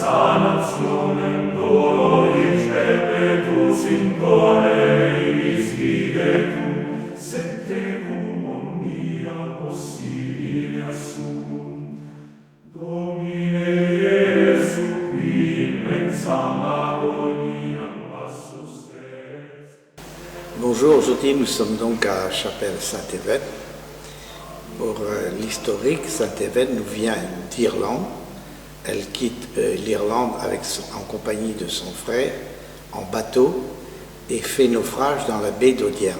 nationem Doloris repetus in coleis videtum, sed tecum omnia possibilia sum. Domine Iesu, qui in mensam agoniam passus est. Bonjour, aujourd'hui nous sommes donc à Chapelle Saint-Évède. Pour l'historique, Saint-Évède nous vient d'Irlande. Elle quitte l'Irlande en compagnie de son frère en bateau et fait naufrage dans la baie d'Audierne.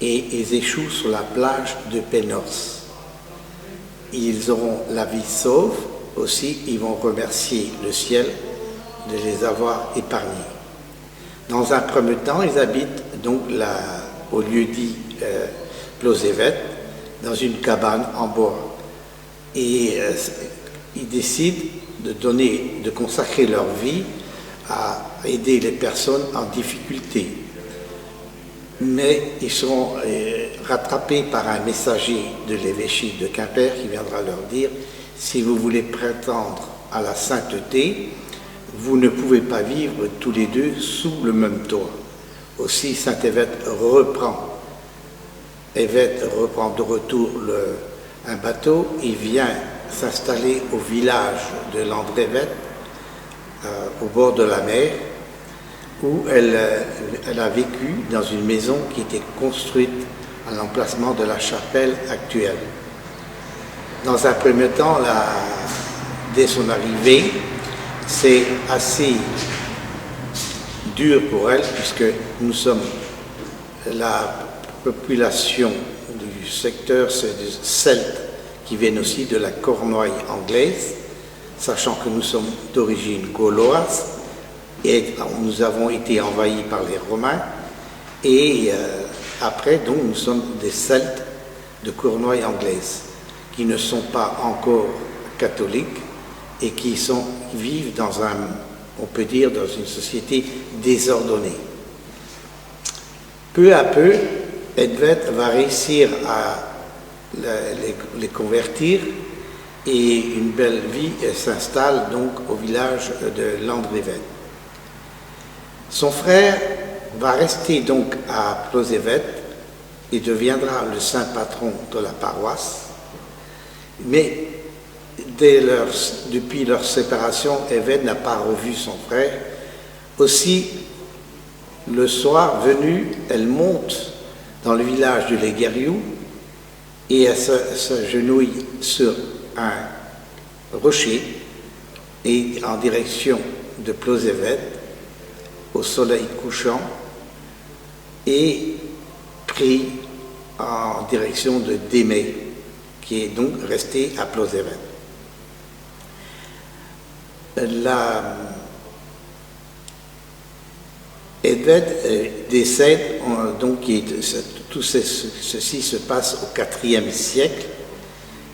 Et ils échouent sur la plage de Pénorce. Ils auront la vie sauve, aussi ils vont remercier le ciel de les avoir épargnés. Dans un premier temps, ils habitent donc au lieu dit Plosévède, dans une cabane en bois. Et ils décident de consacrer leur vie à aider les personnes en difficulté. Mais ils seront rattrapés par un messager de l'évêché de Quimper qui viendra leur dire: si vous voulez prétendre à la sainteté, vous ne pouvez pas vivre tous les deux sous le même toit. Aussi, Saint-Évède reprend de retour un bateau. Il vient s'installer au village de Landrévède, au bord de la mer, où elle a vécu dans une maison qui était construite à l'emplacement de la chapelle actuelle. Dans un premier temps, dès son arrivée, c'est assez dur pour elle, puisque nous sommes la population du secteur, c'est des Celtes qui viennent aussi de la Cornouaille anglaise, sachant que nous sommes d'origine gauloise et nous avons été envahis par les Romains. Et après, donc, nous sommes des Celtes de Cornouaille anglaise qui ne sont pas encore catholiques et qui vivent on peut dire, dans une société désordonnée. Peu à peu, Edved va réussir à les convertir et une belle vie s'installe donc au village de Landrévède. Son frère va rester donc à Plosévède et deviendra le saint patron de la paroisse, mais depuis leur séparation, Évède n'a pas revu son frère. Aussi, le soir venu, elle monte dans le village de Léguériou et elle s'agenouille sur un rocher et en direction de Plosévède, au soleil couchant, et prie en direction de Démé, qui est donc resté à Plosévède. Edved décède, donc tout ceci se passe au IVe siècle.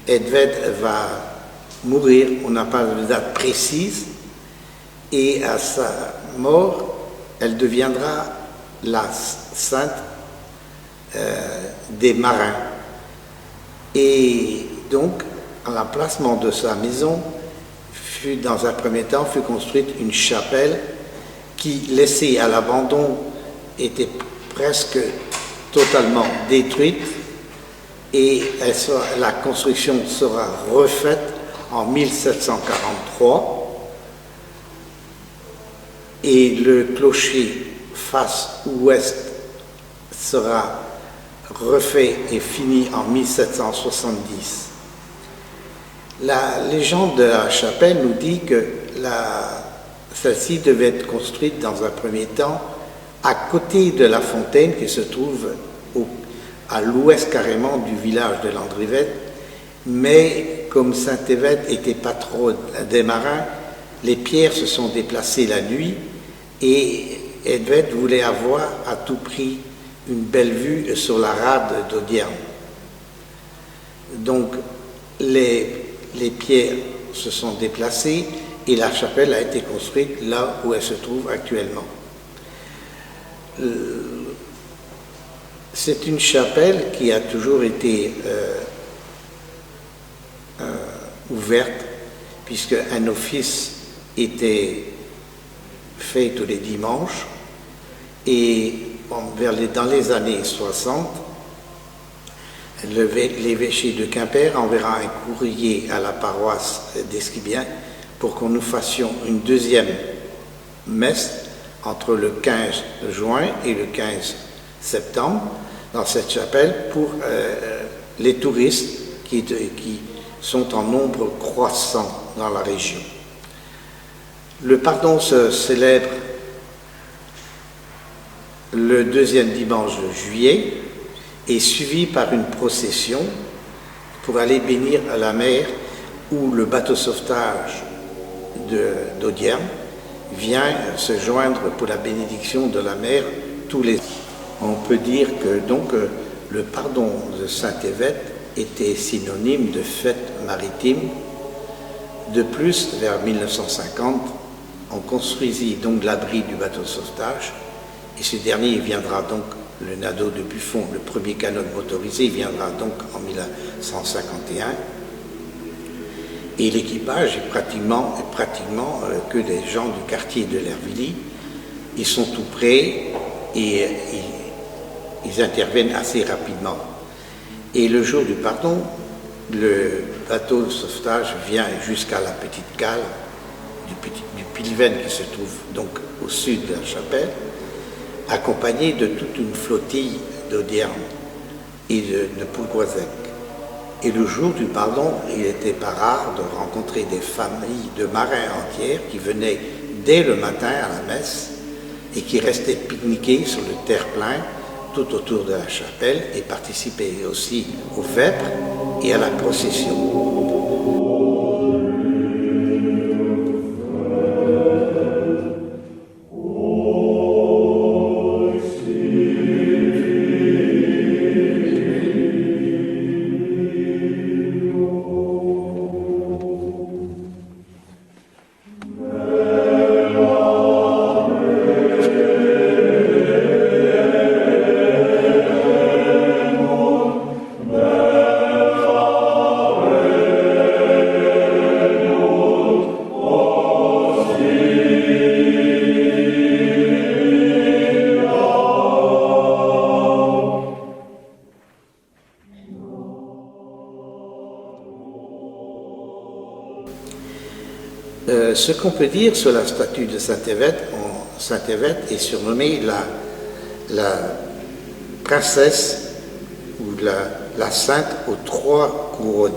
Edved va mourir, on n'a pas de date précise, et à sa mort, elle deviendra la sainte des marins. Et donc, à l'emplacement de sa maison, dans un premier temps, fut construite une chapelle qui, laissée à l'abandon, était presque totalement détruite, et la construction sera refaite en 1743, et le clocher face ouest sera refait et fini en 1770. La légende de la chapelle nous dit que celle-ci devait être construite dans un premier temps à côté de la fontaine qui se trouve à l'ouest carrément du village de Landrévède, mais comme Saint-Évède n'était pas trop des marins, les pierres se sont déplacées la nuit et Edved voulait avoir à tout prix une belle vue sur la rade d'Audierne. Donc les pierres se sont déplacées et la chapelle a été construite là où elle se trouve actuellement. C'est une chapelle qui a toujours été ouverte, puisque un office était fait tous les dimanches, et dans les années 60, l'évêché de Quimper enverra un courrier à la paroisse d'Esquibien pour que nous fassions une deuxième messe entre le 15 juin et le 15 septembre dans cette chapelle pour les touristes qui sont en nombre croissant dans la région. Le pardon se célèbre le deuxième dimanche de juillet et suivi par une procession pour aller bénir à la mer où le bateau sauvetage d'Audierne vient se joindre pour la bénédiction de la mer tous les ans. On peut dire que donc le pardon de Saint-Évêque était synonyme de fête maritime. De plus, vers 1950, on construisit donc l'abri du bateau de sauvetage et ce dernier viendra donc, le Nadeau de Buffon, le premier canot motorisé, viendra donc en 1951. Et l'équipage est pratiquement que des gens du quartier de l'Hervilly. Ils sont tout prêts et ils interviennent assez rapidement. Et le jour du pardon, le bateau de sauvetage vient jusqu'à la petite cale du Pilven qui se trouve donc au sud de la chapelle, accompagné de toute une flottille d'Audierne et de Poulgoisec. Et le jour du pardon, il n'était pas rare de rencontrer des familles de marins entières qui venaient dès le matin à la messe et qui restaient pique-niquer sur le terre-plein tout autour de la chapelle et participaient aussi aux vêpres et à la procession. Ce qu'on peut dire sur la statue de Saint-Évêque, Saint-Évêque est surnommée la princesse ou la sainte aux 3 couronnes.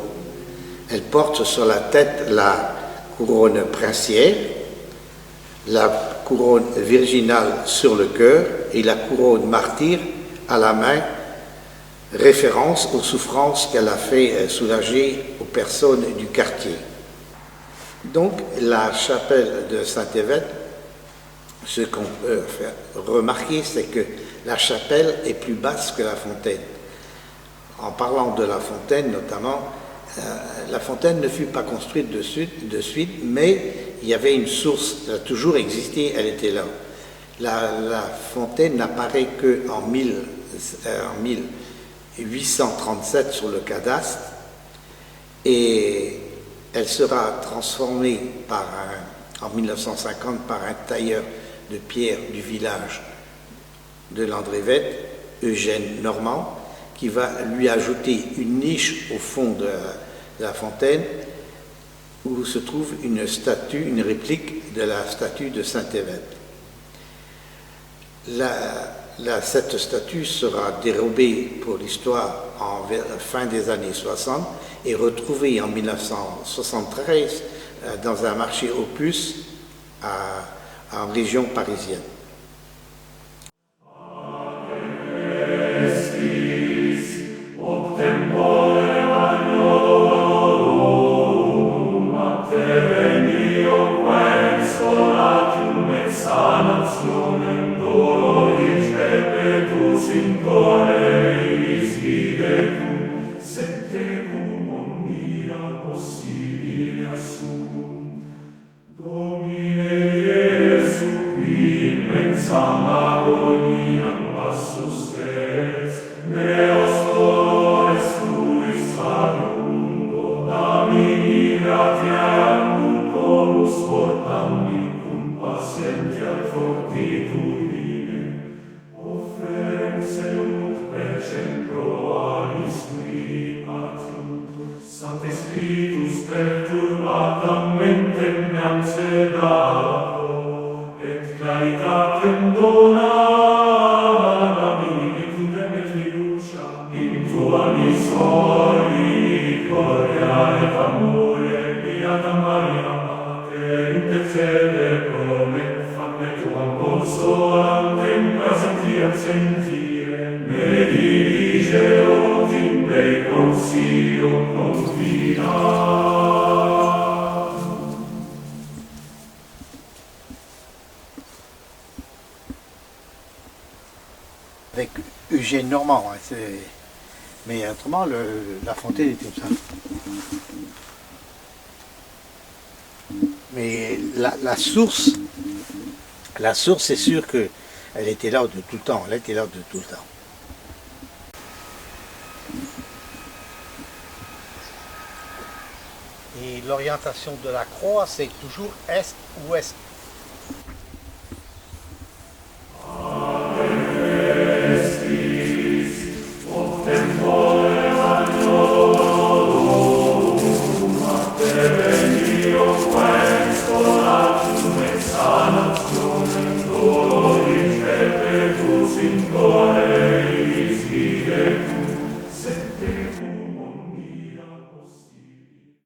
Elle porte sur la tête la couronne princière, la couronne virginale sur le cœur et la couronne martyre à la main, référence aux souffrances qu'elle a fait soulager aux personnes du quartier. Donc, la chapelle de Saint-Évêque, ce qu'on peut faire remarquer, c'est que la chapelle est plus basse que la fontaine. En parlant de la fontaine, notamment, la fontaine ne fut pas construite de suite, mais il y avait une source, elle a toujours existé, elle était là. La fontaine n'apparaît qu'en 1837 sur le cadastre, et elle sera transformée en 1950 par un tailleur de pierre du village de Landrévette, Eugène Normand, qui va lui ajouter une niche au fond de la fontaine où se trouve une statue, une réplique de la statue de Saint-Évêque. Cette statue sera dérobée pour l'histoire fin des années 60 et retrouvée en 1973 dans un marché opus en région parisienne. Domini gratiam dolus portamni cum patientia fortitudine, offerem seum pecem proalis qui atum. Sancte Spiritus perturbatam mentem meam sedato, et claritatem dona amicudem et fiducia, in tua misericordia et amore, Beata Maria Mater, intercede pro me, famne tuam consolam, tempra sentiam sentire, me dirige ut in me consilio confidat. Avec Eugène Normand, hein, mais autrement, La Fontaine était comme ça. Mais la source, c'est sûr qu'elle était là de tout le temps. Elle était là de tout le temps. Et l'orientation de la croix, c'est toujours est-ouest. Tempore magnorum,